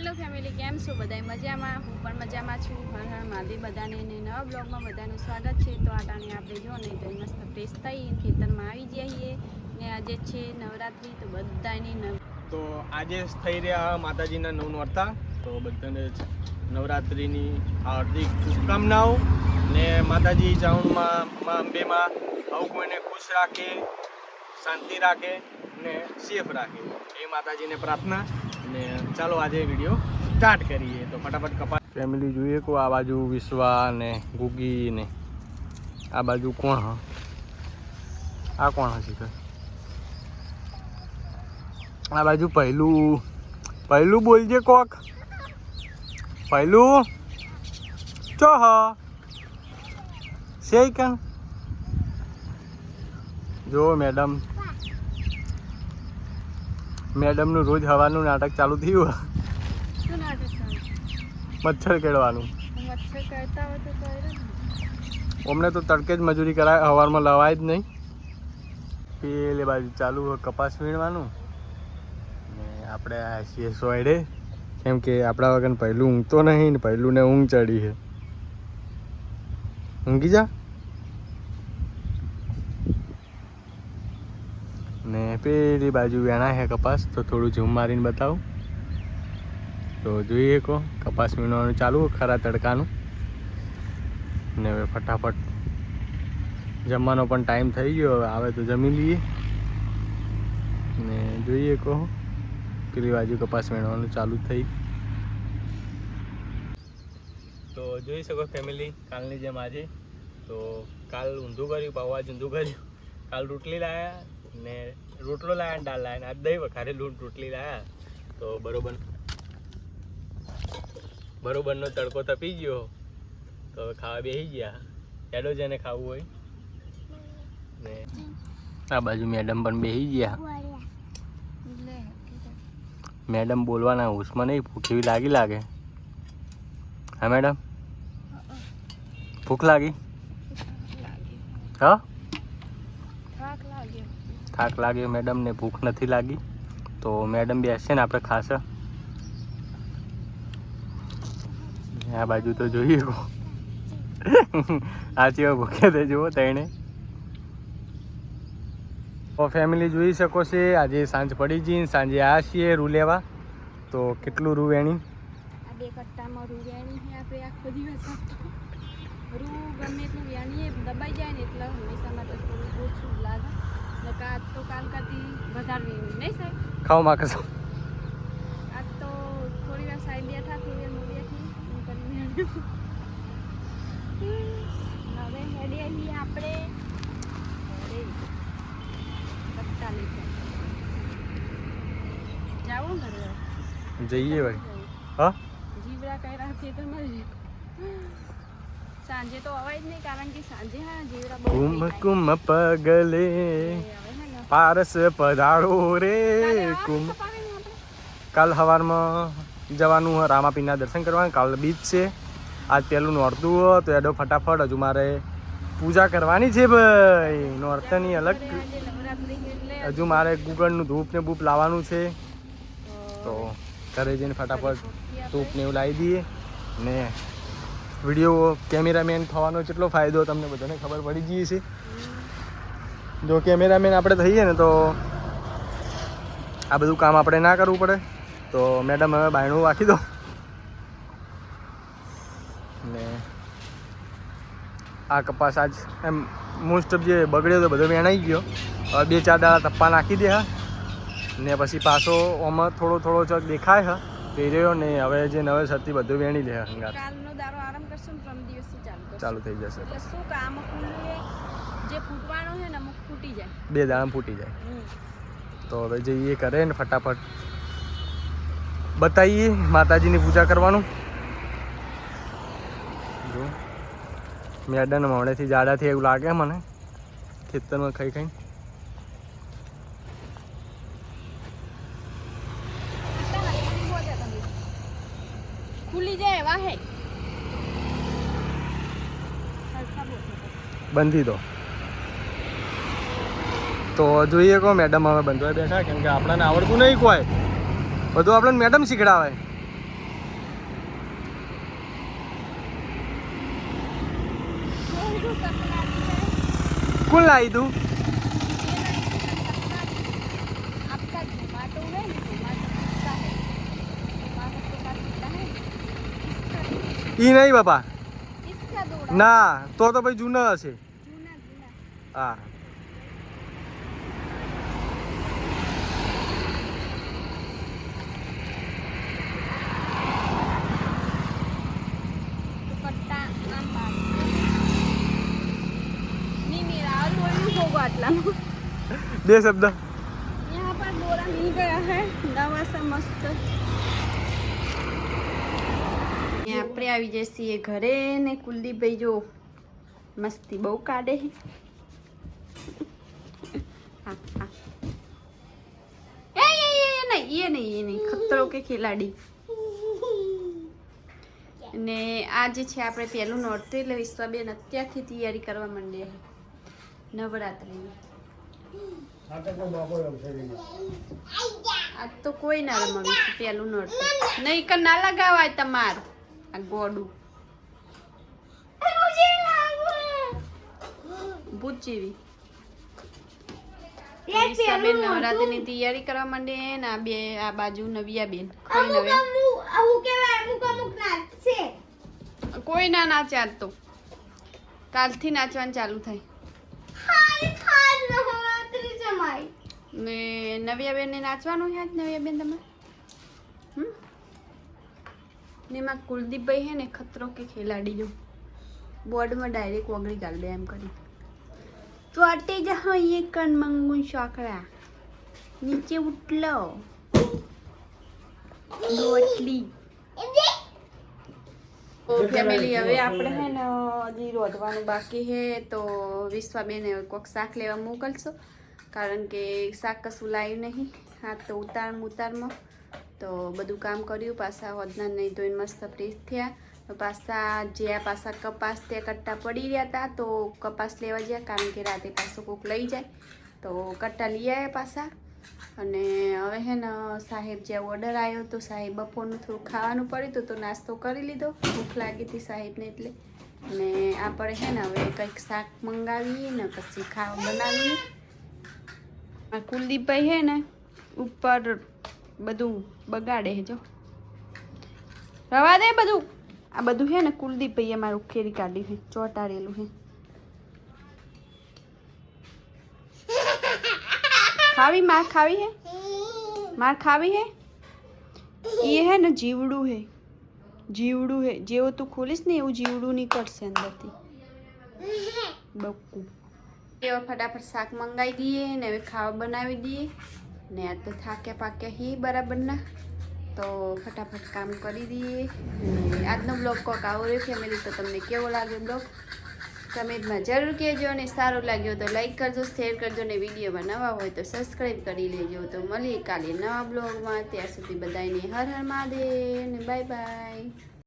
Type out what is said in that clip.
Hello family, કેમ છો બધા? મજામાં? હું પણ મજામાં છું. હર હર મહાદેવ બધાને ને નવા બ્લોગમાં બધાનું સ્વાગત છે. તો આટાને આપણે જો નહીં તો મસ્ત ફ્રેશ થઈ ખેતરમાં આવી જઈએ ને આજે છે નવરાત્રિ, તો બધાની તો આજે થઈ રહ્યા માતાજીના નવ નોરતા, તો બધાને નવરાત્રિની હાર્દિક શુભકામનાઓ ને માતાજી ચાઉંડમાં મા અંબેમાં આવું કોઈને ખુશ રાખે, શાંતિ રાખે ને સેફ રાખે એ માતાજીને પ્રાર્થના. ને ચાલો આજે વિડીયો સ્ટાર્ટ કરીએ. તો ફટાફટ કપા ફેમિલી જોઈએ કો આ બાજુ વિશ્વા ને ગુગી ને આ બાજુ કોણ હ આ કોણ હશે સર આ બાજુ પહેલું બોલજે કોક. પહેલું ચો હ શેકન જો મેડમનું રોજ હવાનું નાટક ચાલુ થયું. મચ્છર કેળવાનું. અમને તો તડકે જ મજૂરી કરાય, હવારમાં લવાય જ નહીં. પેલે બાજુ ચાલુ કપાસ વીણવાનું ને આપણે આ છીએ સોયડે, કેમ કે આપણા વગર પહેલું ઊંઘતો નહીં ને પહેલું ને ઊંઘ ચડી છે. ઊંઘી જા ને પેલી બાજુ વેણા છે કપાસ, તો થોડું ઝૂમ મારીને બતાવું. તો જોઈએ કો કપાસ વીણવાનું ચાલુ ખરા તડકાનું ને હવે ફટાફટ જમવાનો પણ ટાઈમ થઈ ગયો. હવે આવે તો જમી લઈએ ને જોઈએ કહો પેલી બાજુ કપાસ વીણવાનું ચાલુ થઈ. તો જોઈ શકો ફેમિલી, કાલની જેમ આજે તો કાલ ઊંધું કર્યું, પાવવાજ ઊંધું કર્યું. કાલ રોટલી લાવ્યા ને રોટલો લાવ્યા ને દાળ લાવ્યા, આજ દહીં વખારે રોટલી લાવ્યા. તો બરોબરનો તડકો તપી ગયો, તો હવે ખાવા બેસી ગયા. એડો જેને ખાવું હોય ને આ બાજુ મેડમ પણ બેસી ગયા. મેડમ બોલવાના હોશમાં નહીં, ભૂખ એવી લાગે. હા મેડમ, ભૂખ લાગી? હા, થાક લાગ્યો. મેડમ ને ભૂખ નથી લાગી, તો મેડમ બેસશે ને આપણે ખાશે. આ બાજુ તો જોઈએ આ ચેવા ભૂખ્યા તે જુઓ તઈને. તો ફેમિલી જોઈ શકો છે, આજે સાંજ પડી જઈને સાંજે આ છીએ રૂ લેવા. તો કેટલું રૂ વેણી? આ 2 કટ્ટામાં રૂ વેણી છે આપણે આખો દિવસ. રૂ ગમે એટલું વેણીએ દબાઈ જાય ને એટલે હંમેશા માટે થોડું ઓછું લાગે. તો કાલ કરતી વધારે વેણી નહીં સાહેબ? ખાવ માં કશો આજ તો થોડી વાર સાહેબ બેઠા, થોડી વાર હું બેઠી હવે હેડી અહીં આપણે કટ્ટા લઈ જાવું ઘરે જઈએ ભાઈ. હા, જીવડા કર્યા ખેતરમાં સાંજે તો અવાય જ નહીં, કારણ કે સાંજે હા જીવડા બહુ કુમ પગલે પારસ પધારો રે કુમ. કાલ સવારમાં જવાનું રામાપીરના દર્શન કરવા. કાલ બીચ છે, આજ પહેલું નોરતું હો, તો એડો ફટાફટ હજુ મારે પૂજા કરવાની છે ભાઈ. નોરતાની અલગ હજુ મારે ગુગળનું ધૂપ ને બૂપ લાવવાનું છે. તો ઘરે જઈને ફટાફટ ધૂપ ને એવું લાવી દઈએ ને વિડીયો કેમેરામેન થવાનો કેટલો ફાયદો તમને બધાને ખબર પડી ગઈ છે. જો કેમેરામેન આપણે થઈએ ને તો આ બધું કામ આપણે ના કરવું પડે. તો મેડમ હવે બાયણું રાખી દો ને આ કપાસ આજ એમ મોસ્ટ ઓફ જે બગડ્યો તો બધો વેણાઈ ગયો. હવે 2-4 દાડા તપ્પા નાખી દે ને પછી પાછો આમાં થોડો ચોક દેખાય હ પહેર્યો ને હવે જે નવેસરથી બધું વેણી લે. કાલનો દારો આરામ કરશો ને પ્રમ દિવસથી ચાલુ થઈ જશે. એટલે શું કામ જે ફૂટવાનો છે ને અમુક ફૂટી જાય, 2 દાડા ફૂટી જાય. તો હવે જઈએ કરે ને ફટાફટ બતાવીએ માતાજીની પૂજા કરવાનું. જો મેડમ હમણાંથી જાડાથી એવું લાગે મને ખેતરમાં ખાઈ ખુલી જાય વાહે બંધી દો. તો જોઈએ કો મેડમ હવે બંધવા બેઠા, કેમ કે આપણને આવડતું નહીં કોઈ બધું. આપણને મેડમ શીખડાવે. કોણ લાવી તું? ઈ નહીં બાપા, ના તો ભાઈ જૂના હશે. હા બે શબ્દ. यहाँ पर बोरा मिल गया है नवा सा मस्त. આપણે આવી જઈએ ઘરે ને કુલદીપભાઈ જો મસ્તી બહુ કાઢે છે. ये नहीं खतरो के खिलाड़ी. ને આજે છે આપણે પહેલું નોરતું એટલે વિશ્વાબેન અત્યારથી તૈયારી કરવા માંડ્યા છે નવરાત્રિની. આજ તો કોઈ ના રમાવી પહેલું નોરતું નહીં કે ના લગાવાય તમાર આ ગોડું ભૂત જેવી. વિશ્વાબેન નવરાત્રિની તૈયારી કરવા માંડે ને આ બાજુ નવિયાબેન કોઈ ના નાચે આજ તો કાલથી નાચવાનું ચાલુ થાય. ને નવ્યાબેન ને નાચવાનું છે નવ્યાબેન તમે ને એમાં કુલદીપભાઈ હે ને ખતરો કે ખેલાડી જો બોર્ડમાં ડાયરેક્ટ ઓગળી ગાલ દે એમ કરી તો આટે જ હા કણ મંગું છોકરા નીચે ઉઠલો રોટલી. ફેમિલી હવે આપણે હે ને હજી રોધવાનું બાકી છે તો વિશ્વાબેને કોઈક શાક લેવા મોકલશો કારણ કે શાક કશું લાવ્યું નહીં. હા તો ઉતારમાં તો બધું કામ કર્યું પાછા હોદના નહીં તો મસ્ત ફ્રેશ થયા. પાછા જ્યાં પાછા કપાસ ત્યાં કટ્ટા પડી રહ્યા હતા તો કપાસ લેવા ગયા કારણ કે રાતે પાછો કોક લઈ જાય તો કટ્ટા લઈ આવ્યા પાછા. અને હવે હે ને સાહેબ જ્યાં ઓર્ડર આવ્યો તો સાહેબ બપોરનું થોડું ખાવાનું પડ્યું તો નાસ્તો કરી લીધો. ભૂખ લાગી હતી સાહેબને એટલે. અને આપણે હે ને હવે કંઈક શાક મંગાવીએ ને પછી ખાવા બનાવીએ. કુલદીપભાઈ હે ને ઉપર બધું બગાડે જો રવા દે બધું. આ બધું હે ને કુલદીપભાઈ અમારું ઉખેરી કાઢ્યું છે ચોટાડેલું છે. ખાવી માર ખાવી હે માર ખાવી હે ये है ना जीवड़ू है जेव तू खोलीस ने એવું જીવડું નીકળશે અંદરથી બક્કુ. એવા ફટાફટ શાક મંગાવી દઈએ ને હવે ખાવા બનાવી દઈએ ને આ તો થાક્યા પાક્યા હી બરાબરના તો ફટાફટ કામ કરી દઈએ. આજનો બ્લોગ કોક આવો રહ્યો ફેમિલી તો તમને કેવો લાગ્યો બ્લોગ કમેન્ટમાં જરૂર કહેજો અને સારો લાગ્યો તો લાઈક કરજો શેર કરજો ને વિડીયોમાં નવા હોય તો સબસ્ક્રાઈબ કરી લેજો. તો મળીએ કાલે નવા બ્લોગમાં. ત્યાં સુધી બધાને હર હર મહાદેવ ને બાય બાય.